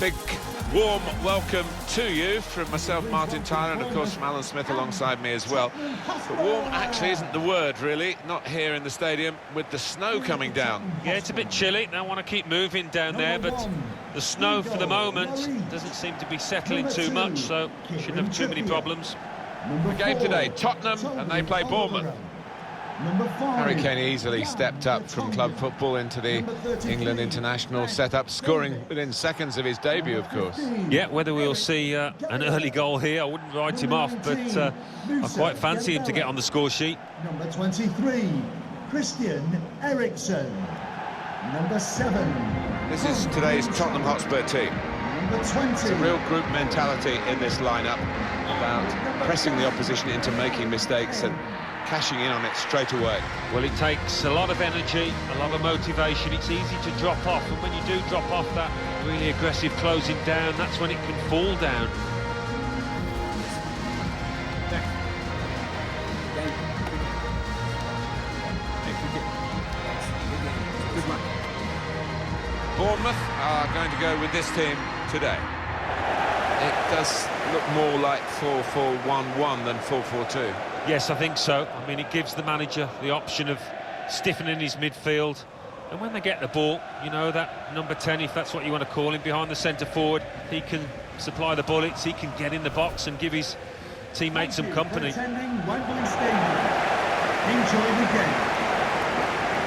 Big warm welcome to you from myself, Martin Tyler, and of course from Alan Smith alongside me as well. But warm actually isn't the word, really, not here in the stadium with the snow coming down. Yeah, it's a bit chilly. They want to keep moving down there, but the snow for the moment doesn't seem to be settling too much, so shouldn't have too many problems. The game today, Tottenham, and they play Bournemouth. Harry Kane easily stepped up from club football into the England international setup, scoring within seconds of his debut, of course. Yeah, whether we'll see an early goal here, I wouldn't write him off, but I quite fancy him to get on the score sheet. Number 23, Christian Eriksen. Number 7. This is today's Tottenham Hotspur team. Number 20. It's a real group mentality in this lineup about pressing the opposition into making mistakes and cashing in on it straight away. Well, it takes a lot of energy, a lot of motivation. It's easy to drop off, and when you do drop off that really aggressive closing down, that's when it can fall down. Bournemouth are going to go with this team today. It does look more like 4-4-1-1 than 4-4-2. Yes, I think so. I mean, it gives the manager the option of stiffening his midfield. And when they get the ball, you know, that number 10, if that's what you want to call him, behind the centre forward, he can supply the bullets, he can get in the box and give his teammates some company. Attending Wembley Stadium. Enjoy the game.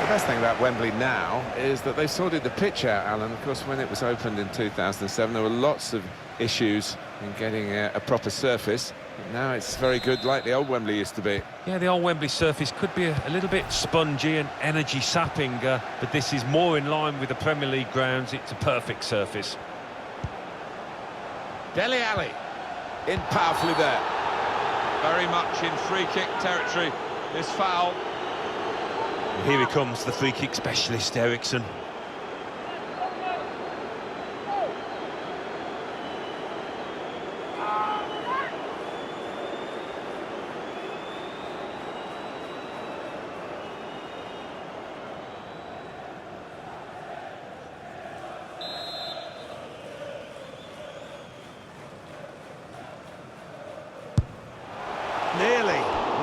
The best thing about Wembley now is that they sorted the pitch out, Alan. Of course, when it was opened in 2007, there were lots of issues in getting a proper surface. Now it's very good, like the old Wembley used to be. Yeah, the old Wembley surface could be a little bit spongy and energy-sapping, but this is more in line with the Premier League grounds. It's a perfect surface. Alli in powerfully there. Very much in free-kick territory, this foul. Here he comes, the free-kick specialist, Eriksen.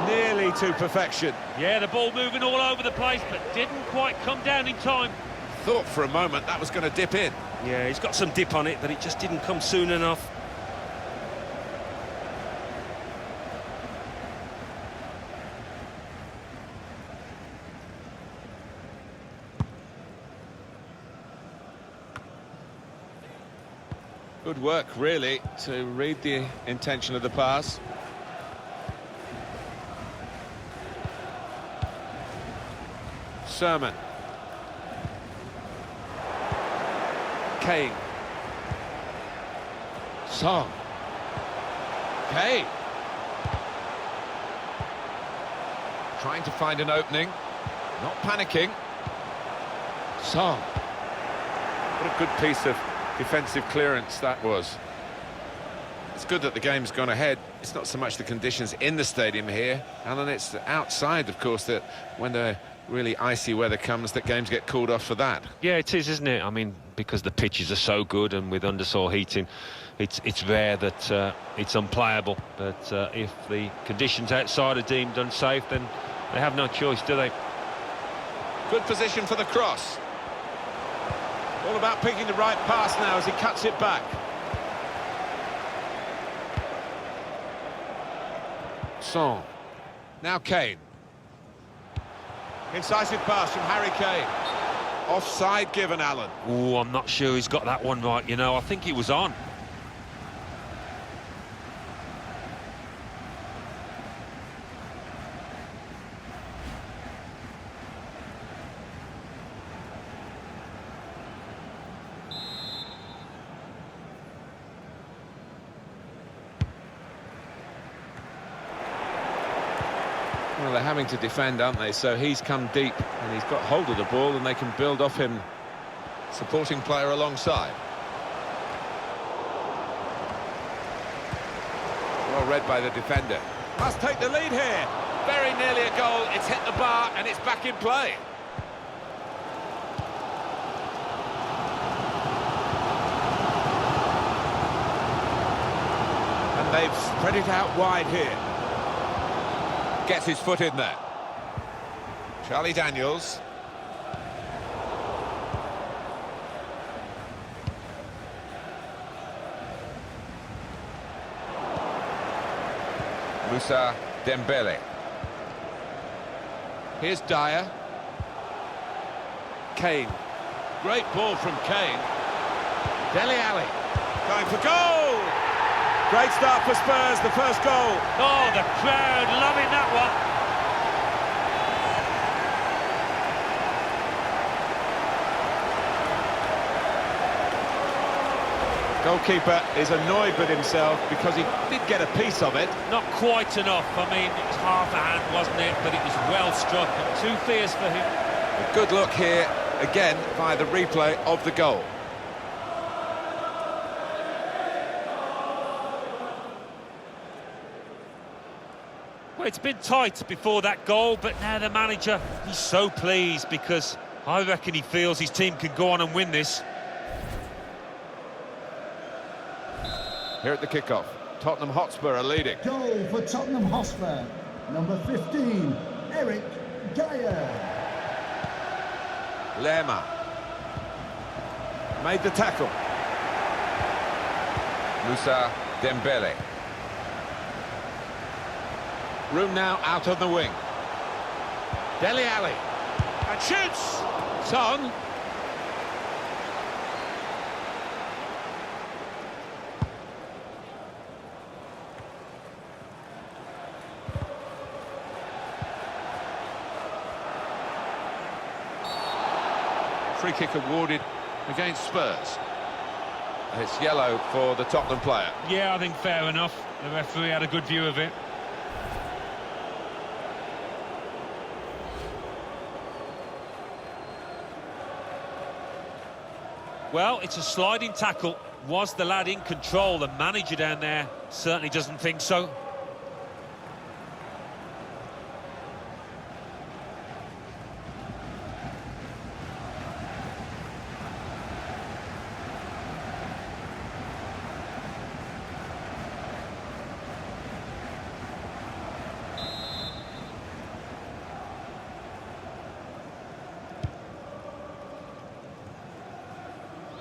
Nearly to perfection. Yeah, the ball moving all over the place, but didn't quite come down in time. Thought for a moment that was going to dip in. Yeah, he's got some dip on it, but it just didn't come soon enough. Good work, really, to read the intention of the pass. Sermon. Kane. Song. Kane. Trying to find an opening. Not panicking. Song. What a good piece of defensive clearance that was. It's good that the game's gone ahead. It's not so much the conditions in the stadium here, and then it's outside, of course, that when the really icy weather comes, that games get called off for that. Yeah, it is, isn't it? I mean, because the pitches are so good, and with undersaw heating, it's rare that it's unplayable. But if the conditions outside are deemed unsafe, then they have no choice, do they? Good position for the cross. All about picking the right pass now as he cuts it back. Son. Now Kane. Incisive pass from Harry Kane. Offside given, Alan. Oh, I'm not sure he's got that one right, you know. I think he was on. Well, they're having to defend, aren't they? So he's come deep and he's got hold of the ball and they can build off him. Supporting player alongside. Well read by the defender. Must take the lead here. Very nearly a goal. It's hit the bar and it's back in play. And they've spread it out wide here. Gets his foot in there. Charlie Daniels. Moussa Dembele. Here's Dyer. Kane. Great ball from Kane. Dele Alli. Going for goal! Great start for Spurs, the first goal. Oh, the crowd loving that one. Goalkeeper is annoyed with himself because he did get a piece of it. Not quite enough. I mean, it was half a hand, wasn't it? But it was well struck and too fierce for him. A good look here, again, by the replay of the goal. Well, it's been tight before that goal, but now the manager, he's so pleased because I reckon he feels his team can go on and win this. Here at the kickoff, Tottenham Hotspur are leading. Goal for Tottenham Hotspur. Number 15, Eric Dyer. Lerma made the tackle. Moussa Dembele. Room now out on the wing. Dele Alli. And shoots! Son. Free kick awarded against Spurs. And it's yellow for the Tottenham player. Yeah, I think fair enough. The referee had a good view of it. Well, it's a sliding tackle. Was the lad in control? The manager down there certainly doesn't think so.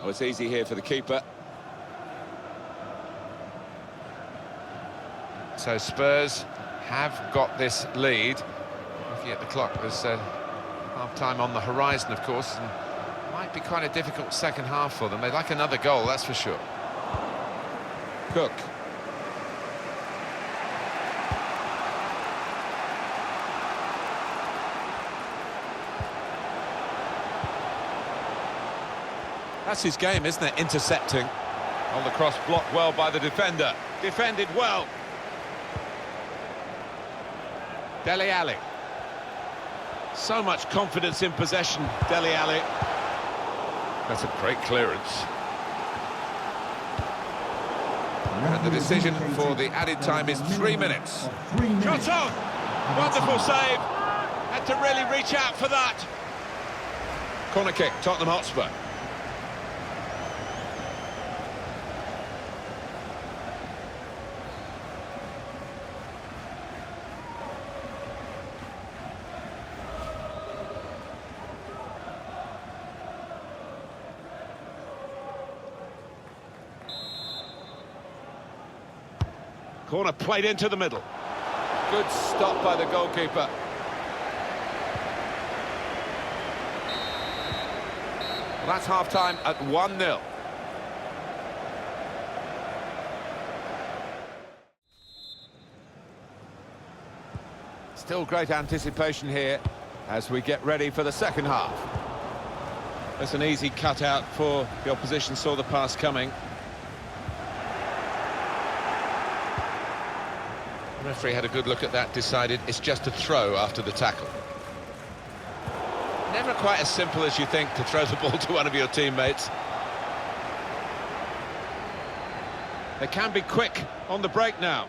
Oh, it's easy here for the keeper. So Spurs have got this lead. Looking at the clock, there's half-time on the horizon, of course, and might be quite a difficult second half for them. They'd like another goal, that's for sure. Cook. That's his game, isn't it? Intercepting. On the cross, blocked well by the defender. Defended well. Dele Alli. So much confidence in possession, Dele Alli. That's a great clearance. And the decision for the added time is 3 minutes. Shot on! Wonderful save. Had to really reach out for that. Corner kick, Tottenham Hotspur. Corner played into the middle. Good stop by the goalkeeper. Well, that's half-time at 1-0. Still great anticipation here as we get ready for the second half. That's an easy cutout for the opposition, saw the pass coming. The referee had a good look at that, decided it's just a throw after the tackle. Never quite as simple as you think to throw the ball to one of your teammates. They can be quick on the break now.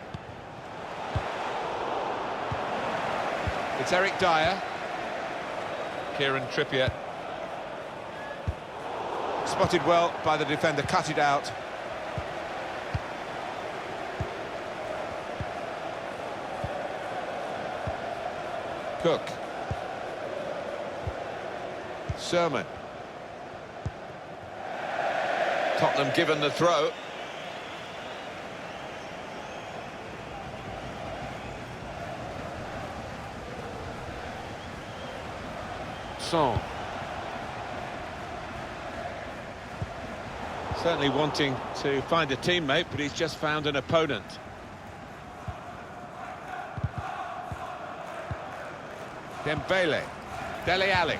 It's Eric Dyer. Kieran Trippier. Spotted well by the defender, cut it out. Cook. Sermon. Tottenham given the throw. Son. Certainly wanting to find a teammate, but he's just found an opponent. Dembele. Dele Alli.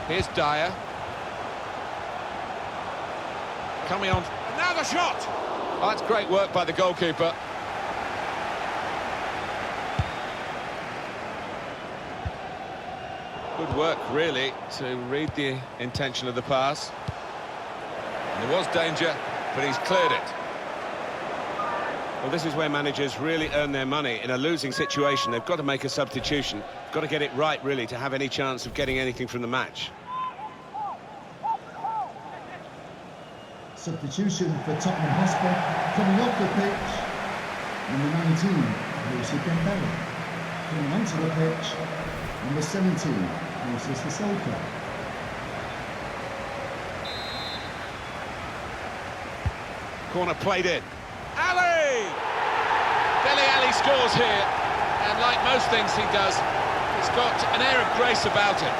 Here's Dyer. Coming on. Now the shot! Oh, that's great work by the goalkeeper. Good work, really, to read the intention of the pass. And there was danger, but he's cleared it. Well, this is where managers really earn their money. In a losing situation, they've got to make a substitution. Got to get it right, really, to have any chance of getting anything from the match. Substitution for Tottenham Hotspur. Coming off the pitch, number 19, Lucy Dembele. Coming onto the pitch, number 17, Moses Sissoko. Corner played in. Alli! Dele Alli scores here, and like most things he does, he's got an air of grace about him.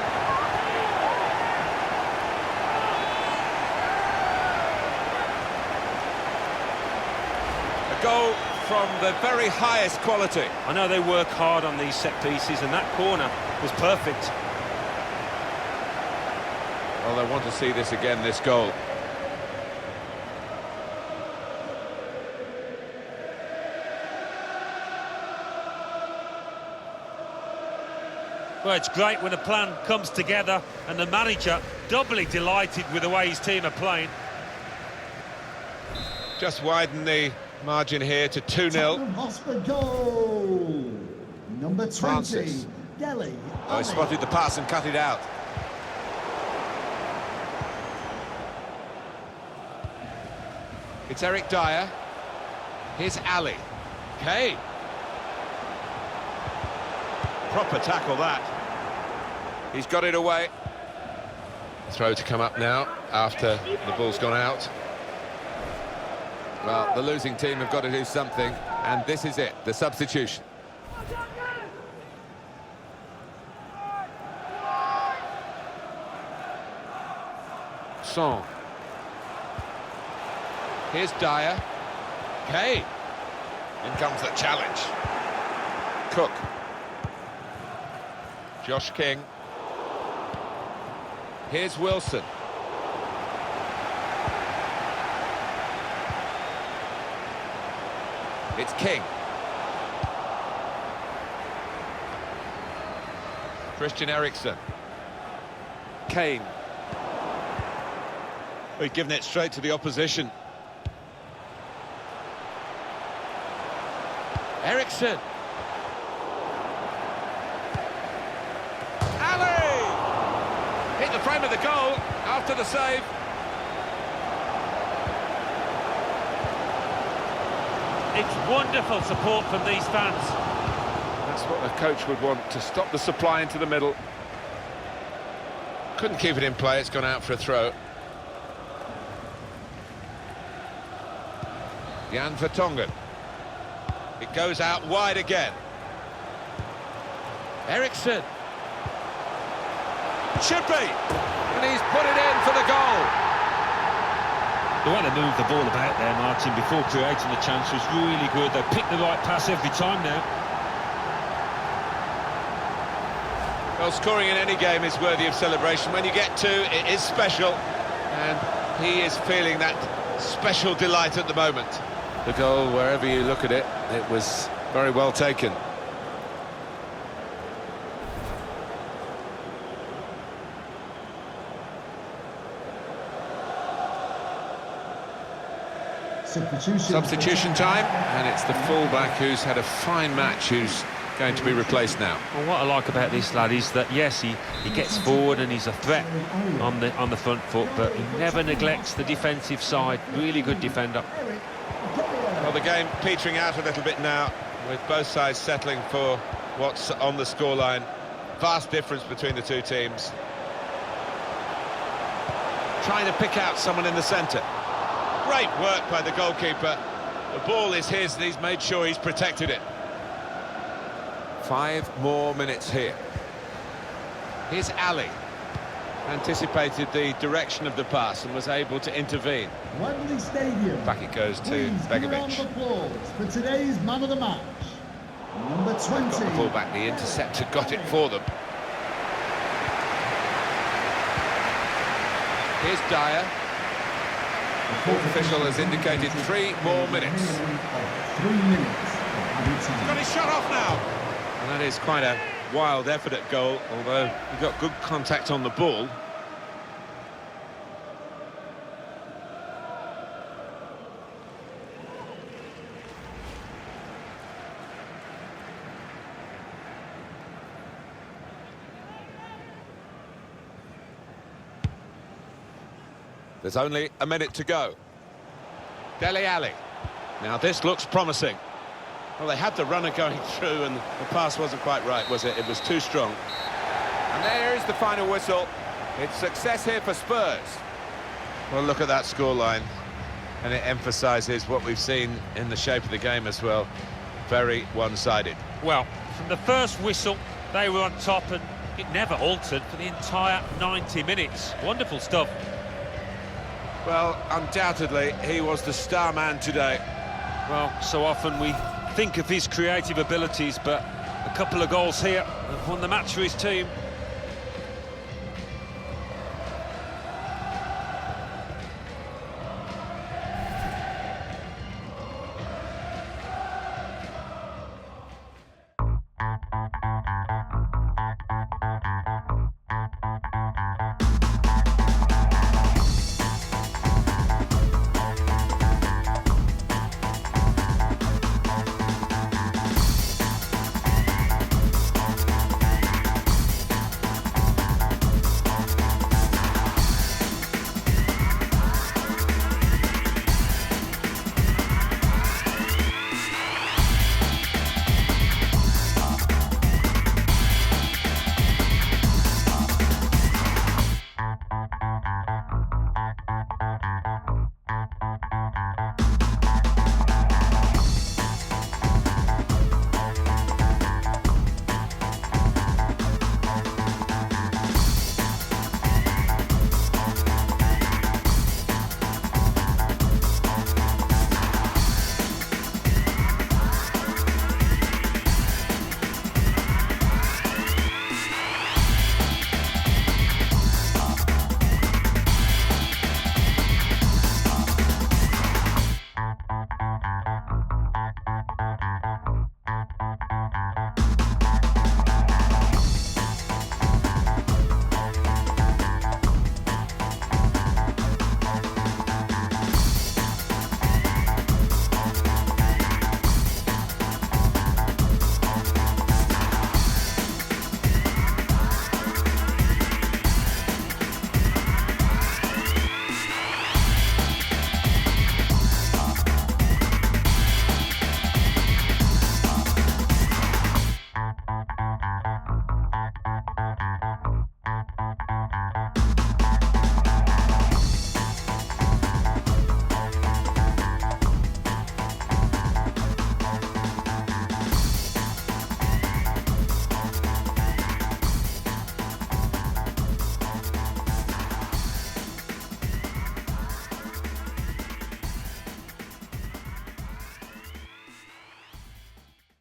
A goal from the very highest quality. I know they work hard on these set pieces, and that corner was perfect. Well, they want to see this again, this goal. Well, it's great when a plan comes together and the manager doubly delighted with the way his team are playing. Just widen the margin here to 2-0. Tottenham Hotspur goal. Number 20, Francis. Dele Oh, he spotted the pass and cut it out. It's Eric Dyer. Here's Alli. Kane. Proper tackle that. He's got it away. Throw to come up now after the ball's gone out. Well, the losing team have got to do something, and this is it, the substitution. Son. Here's Dyer. Kane. In comes the challenge. Cook. Josh King. Here's Wilson. It's King. Christian Eriksen. Kane. We've given it straight to the opposition. Eriksen. Alli! Hit the frame of the goal after the save. It's wonderful support from these fans. That's what the coach would want, to stop the supply into the middle. Couldn't keep it in play, it's gone out for a throw. Jan Vertonghen. It goes out wide again. Eriksen. Should be! And he's put it in for the goal. The way they moved the ball about there, Martin, before creating the chance was really good. They picked the right pass every time now. Well, scoring in any game is worthy of celebration. When you get two, it is special. And he is feeling that special delight at the moment. The goal, wherever you look at it, it was very well taken. Substitution time, and it's the fullback who's had a fine match who's going to be replaced now. Well, what I like about this lad is that, yes, he gets forward and he's a threat on the front foot, but he never neglects the defensive side. Really good defender. Well, the game petering out a little bit now, with both sides settling for what's on the scoreline. Vast difference between the two teams. Trying to pick out someone in the centre. Great work by the goalkeeper. The ball is his and he's made sure he's protected it. 5 more minutes here. Here's Alli. Anticipated the direction of the pass and was able to intervene. Wembley Stadium. Back it goes to Please give a round Begovic. of applause for today's man of the match, number 20. Got the ball back, the interceptor got it for them. Here's Dyer. The fourth official has indicated 3 more minutes. 3 minutes of added time. Got his shot off now. And that is quite a wild effort at goal, although he got good contact on the ball. There's only a minute to go. Dele Alli. Now this looks promising. Well, they had the runner going through and the pass wasn't quite right, was it? It was too strong. And there is the final whistle. It's success here for Spurs. Well, look at that scoreline. And it emphasises what we've seen in the shape of the game as well. Very one-sided. Well, from the first whistle, they were on top, and it never altered for the entire 90 minutes. Wonderful stuff. Well, undoubtedly, he was the star man today. Well, so often we think of his creative abilities, but a couple of goals here have won the match for his team.